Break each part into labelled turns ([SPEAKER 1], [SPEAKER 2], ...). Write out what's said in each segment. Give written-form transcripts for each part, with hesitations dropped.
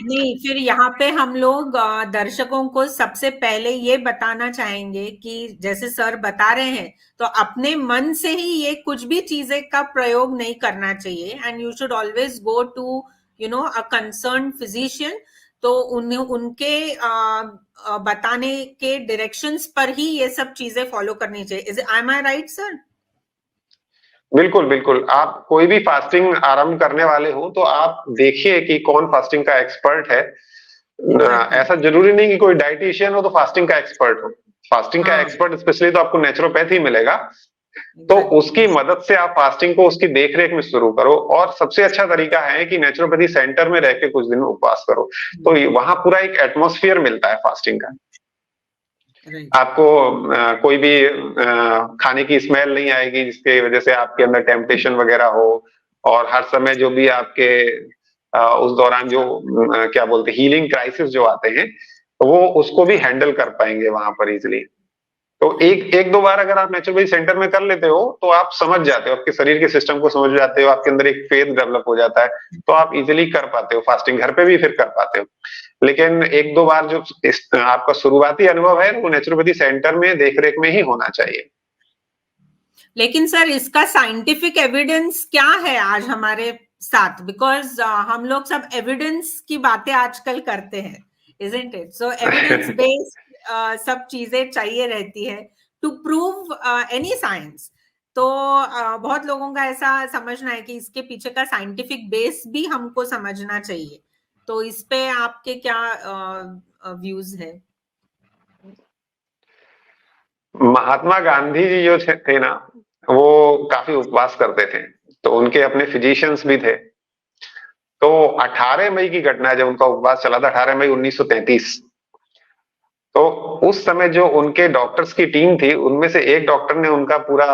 [SPEAKER 1] नहीं, फिर यहाँ पे हम लोग दर्शकों को सबसे पहले ये बताना चाहेंगे कि जैसे सर बता रहे हैं, तो अपने मन से ही ये कुछ भी चीजें का प्रयोग नहीं करना चाहिए, and you should always go to a concern physician. तो उन्हें उनके बताने के डायरेक्शंस पर ही ये सब चीजें फॉलो करनी चाहिए। Is am I right sir?
[SPEAKER 2] बिल्कुल बिल्कुल, आप कोई भी फास्टिंग आरंभ करने वाले हो तो आप देखिए कि कौन फास्टिंग का एक्सपर्ट है।
[SPEAKER 1] एग्जैक्टली।
[SPEAKER 2] ऐसा जरूरी नहीं कि कोई डाइटिशियन हो तो फास्टिंग का एक्सपर्ट हो। फास्टिंग का
[SPEAKER 1] हाँ।
[SPEAKER 2] एक्सपर्ट स्पेशली तो आपको नेचुरोपैथी मिलेगा। तो
[SPEAKER 1] एग्जैक्टली।
[SPEAKER 2] उसकी मदद से आप फास्टिंग को उसकी देखरेख में शुरू करो, और सबसे अच्छा तरीका है कि नेचुरोपैथी सेंटर में रह के कुछ दिन उपवास करो। तो वहां पूरा एक एटमॉस्फेयर मिलता है फास्टिंग का।
[SPEAKER 1] राइट।
[SPEAKER 2] आपको कोई भी खाने की स्मेल नहीं आएगी जिसकी वजह से आपके अंदर टेम्पटेशन वगैरह हो। और हर समय जो भी आपके उस दौरान जो क्या बोलते हैं हीलिंग क्राइसिस जो आते हैं, तो वो उसको भी हैंडल कर पाएंगे वहां पर इजिली। तो एक एक दो बार अगर आप नेचुरोपैथी सेंटर में कर लेते हो तो आप समझ जाते हो, आपके शरीर के सिस्टम को समझ जाते हो, आपके अंदर एक फेथ डेवलप हो जाता है। तो आप इजिली कर पाते हो फास्टिंग, घर पे भी फिर कर पाते हो। लेकिन एक दो बार जो आपका शुरुआती अनुभव है वो नेचुरोपैथी सेंटर में देखरेख में ही होना चाहिए।
[SPEAKER 1] लेकिन सर, इसका साइंटिफिक एविडेंस क्या है आज हमारे साथ? बिकॉज हम लोग सब एविडेंस की बातें आजकल करते हैं, isn't it? So evidence based सब चीजें चाहिए रहती है टू प्रूव एनी साइंस। तो बहुत लोगों का ऐसा समझना है कि इसके पीछे का साइंटिफिक बेस भी हमको समझना चाहिए। तो इस पे आपके क्या व्यूज है?
[SPEAKER 2] महात्मा गांधी जी जो थे ना, वो काफी उपवास करते थे। तो उनके अपने फिजिशियंस भी थे। तो 18 मई की घटना है जब उनका उपवास चला था, 18 मई 1933। तो उस समय जो उनके डॉक्टर्स की टीम थी उनमें से एक डॉक्टर ने उनका पूरा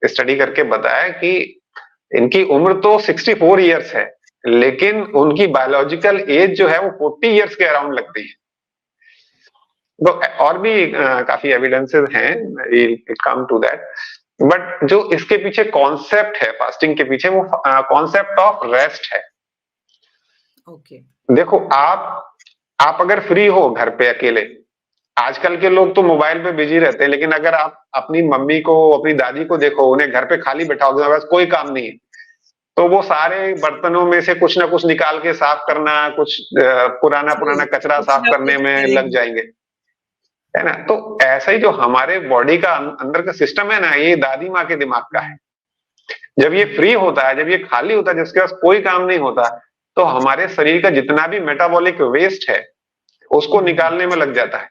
[SPEAKER 2] स्टडी करके बताया कि इनकी उम्र तो 64 इयर्स है, लेकिन उनकी बायोलॉजिकल एज जो है वो 40 इयर्स के अराउंड लगती है। तो और भी काफी एविडेंसेस हैं, कम टू दैट। बट जो इसके पीछे कॉन्सेप्ट है फास्टिंग के पीछे, वो कॉन्सेप्ट ऑफ रेस्ट है।
[SPEAKER 1] ओके।
[SPEAKER 2] देखो आप अगर फ्री हो घर पे अकेले, आजकल के लोग तो मोबाइल पे बिजी रहते हैं, लेकिन अगर आप अपनी मम्मी को अपनी दादी को देखो, उन्हें घर पे खाली बैठाओगे, बस कोई काम नहीं है, तो वो सारे बर्तनों में से कुछ ना कुछ निकाल के साफ करना, कुछ पुराना पुराना कचरा
[SPEAKER 1] कुछ
[SPEAKER 2] साफ
[SPEAKER 1] ना
[SPEAKER 2] करने
[SPEAKER 1] कुछ
[SPEAKER 2] में लग
[SPEAKER 1] करेंगे।
[SPEAKER 2] जाएंगे, है ना। तो ऐसा ही जो हमारे बॉडी का अंदर का सिस्टम है ना, ये दादी माँ के दिमाग का है। जब ये फ्री होता है, जब ये खाली होता है, जिसके पास कोई काम नहीं होता, तो हमारे शरीर का जितना भी मेटाबॉलिक वेस्ट है उसको निकालने में लग जाता है।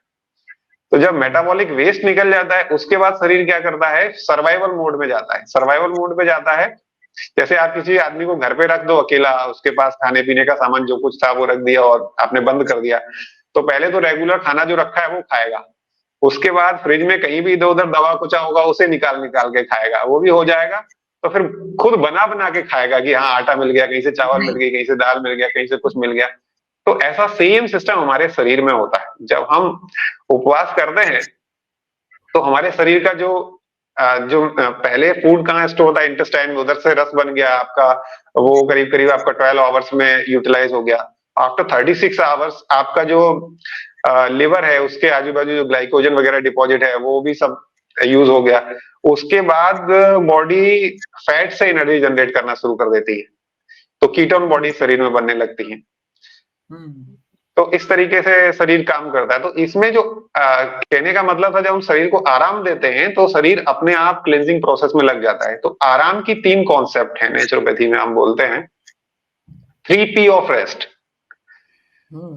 [SPEAKER 2] तो जब मेटाबॉलिक वेस्ट निकल जाता है, उसके बाद शरीर क्या करता है, सर्वाइवल मोड में जाता है। सर्वाइवल मोड में जाता है, जैसे आप किसी आदमी को घर पे रख दो अकेला, उसके पास खाने पीने का सामान जो कुछ था वो रख दिया और आपने बंद कर दिया। तो पहले तो रेगुलर खाना जो रखा है वो खाएगा, उसके बाद फ्रिज में कहीं भी इधर उधर दवा कुचा होगा उसे निकाल निकाल के खाएगा, वो भी हो जाएगा। तो फिर खुद बना बना के खाएगा कि हाँ आटा मिल गया, कहीं से चावल मिल गई, कहीं से दाल मिल गया, कहीं से कुछ मिल गया। तो ऐसा सेम सिस्टम हमारे शरीर में होता है। जब हम उपवास करते हैं तो हमारे शरीर का पहले फूड कहाँ स्टोर होता है, इंटेस्टाइन में, उधर से रस बन गया आपका, वो करीब करीब आपका 12 आवर्स में यूटिलाइज हो गया। आफ्टर 36 आवर्स आपका जो लिवर है उसके आजू बाजू जो ग्लाइकोजन वगैरह डिपॉजिट है वो भी सब यूज हो गया। उसके बाद बॉडी फैट से एनर्जी जनरेट करना शुरू कर देती है, तो कीटोन बॉडी शरीर में बनने लगती है। तो इस तरीके से शरीर काम करता है। तो इसमें जो कहने का मतलब था, जब हम शरीर को आराम देते हैं तो शरीर अपने आप क्लेंजिंग प्रोसेस में लग जाता है। तो आराम की 3 कॉन्सेप्ट है नेचुरोपैथी में, हम बोलते हैं 3 P of rest.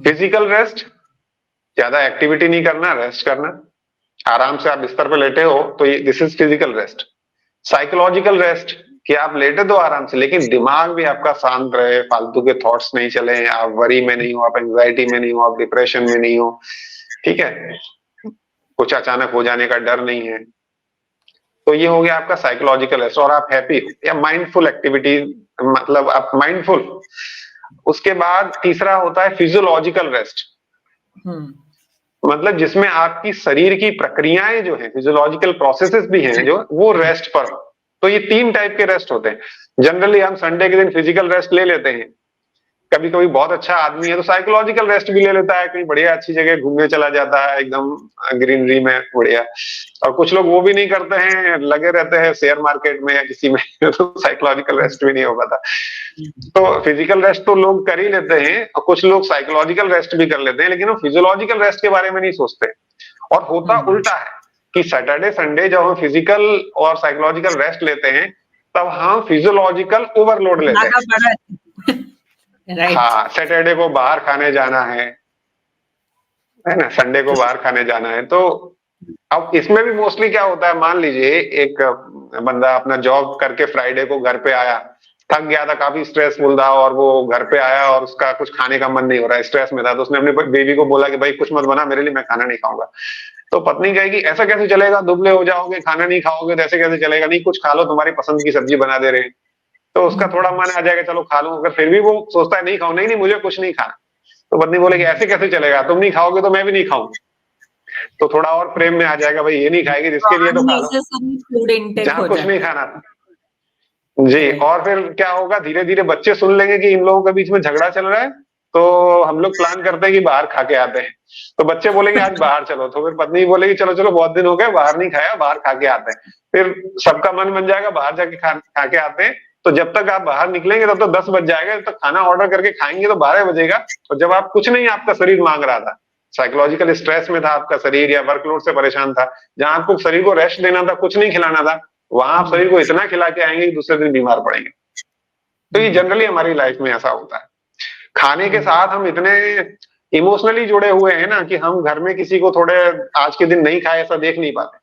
[SPEAKER 2] Physical rest, ज्यादा एक्टिविटी नहीं करना, रेस्ट करना, आराम से आप बिस्तर पे लेटे हो तो ये this is physical rest. Psychological rest, कि आप लेटे दो आराम से, लेकिन दिमाग भी आपका शांत रहे, फालतू के थॉट्स नहीं चले, आप वरी में नहीं हो, आप एंजाइटी में नहीं हो, आप डिप्रेशन में नहीं हो, ठीक है, कुछ अचानक हो जाने का डर नहीं है। तो ये हो गया आपका साइकोलॉजिकल रेस्ट, और आप हैप्पी या माइंडफुल एक्टिविटी, मतलब आप माइंडफुल। उसके बाद तीसरा होता है फिजियोलॉजिकल रेस्ट, मतलब जिसमें आपकी शरीर की प्रक्रियाएं जो है, फिजियोलॉजिकल प्रोसेसेस भी हैं जो, वो रेस्ट पर हो। तो ये 3 टाइप के रेस्ट होते हैं। जनरली हम संडे के दिन फिजिकल रेस्ट ले लेते हैं, कभी कभी बहुत अच्छा आदमी है तो साइकोलॉजिकल रेस्ट भी ले लेता है, कहीं बढ़िया अच्छी जगह घूमने चला जाता है एकदम ग्रीनरी में बढ़िया। और कुछ लोग वो भी नहीं करते हैं, लगे रहते हैं शेयर मार्केट में या किसी में तो साइकोलॉजिकल रेस्ट भी नहीं हो पाता। तो फिजिकल रेस्ट तो लोग कर ही लेते हैं और कुछ लोग साइकोलॉजिकल रेस्ट भी कर लेते हैं, लेकिन वो फिजियोलॉजिकल रेस्ट के बारे में नहीं सोचते। और होता उल्टा है कि सैटरडे संडे जब हम फिजिकल और साइकोलॉजिकल रेस्ट लेते हैं तब हम फिजियोलॉजिकल ओवरलोड लेते हैं। हाँ, सैटरडे को बाहर खाने जाना है ना, संडे को बाहर खाने जाना है। तो अब इसमें भी मोस्टली क्या होता है, मान लीजिए एक बंदा अपना जॉब करके फ्राइडे को घर पे आया, थक गया था, काफी स्ट्रेसफुल था, और वो घर पे आया और उसका कुछ खाने का मन नहीं हो रहा है, स्ट्रेस में था, तो उसने अपने बेबी को बोला कि भाई कुछ मत बना मेरे लिए, मैं खाना नहीं खाऊंगा। तो पत्नी कहेगी ऐसा कैसे चलेगा, दुबले हो जाओगे, खाना नहीं खाओगे तो ऐसे कैसे चलेगा, नहीं कुछ खा लो, तुम्हारी पसंद की सब्जी बना दे रहे। तो उसका थोड़ा मन आ जाएगा चलो खा लूं, अगर फिर भी वो सोचता है नहीं खाऊं, नहीं मुझे कुछ नहीं खाना, तो पत्नी बोलेगी ऐसे कैसे चलेगा, तुम नहीं खाओगे तो मैं भी नहीं खाऊं। तो थोड़ा और प्रेम में आ जाएगा, भाई ये नहीं खाएगी जिसके लिए तो खा लो, जहां कुछ नहीं खाना जी। और फिर क्या होगा, धीरे धीरे बच्चे सुन लेंगे कि इन लोगों के बीच में झगड़ा चल रहा है, तो हम लोग प्लान करते हैं कि बाहर खा के आते हैं। तो बच्चे बोलेंगे आज बाहर चलो, तो फिर पत्नी बोलेगी चलो चलो बहुत दिन हो गए बाहर नहीं खाया, बाहर खा के आते हैं। फिर सबका मन बन जाएगा, बाहर जाके खा के आते हैं। तो जब तक आप बाहर निकलेंगे तब तक 10 बज जाएगा, जब तक खाना ऑर्डर करके खाएंगे तो 12 बजेगा। और जब आप कुछ नहीं आपका शरीर मांग रहा था, साइकोलॉजिकल स्ट्रेस में था आपका शरीर या वर्कलोड से परेशान था, जहां आपको शरीर को रेस्ट देना था, कुछ नहीं खिलाना था, वहां आप शरीर को इतना खिला के आएंगे कि दूसरे दिन बीमार पड़ेंगे। तो ये जनरली हमारी लाइफ में ऐसा होता है। खाने के साथ हम इतने इमोशनली जुड़े हुए हैं ना कि हम घर में किसी को थोड़े आज के दिन नहीं खाए ऐसा देख नहीं पाते।